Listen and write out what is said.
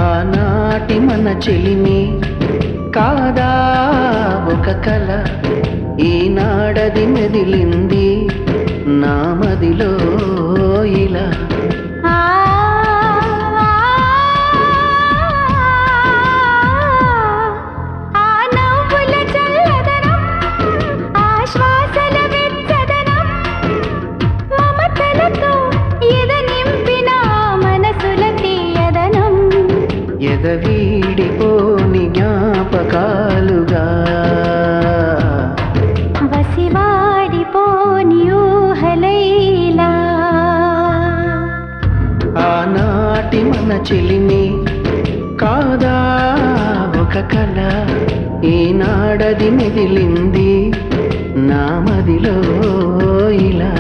ఆనాటి మన చెలిమి కాదా ఒక కల, ఈనాడది మెదిలింది నా మదిలో ఇలా. ఎదవీడిపోని జ్ఞాపకాలుగా వసివాడిపోని ఊహలైలా. ఆనాటి మన చెలిమి కాదా ఒక కల, ఈనాడది మెదిలింది నా మదిలో ఇలా.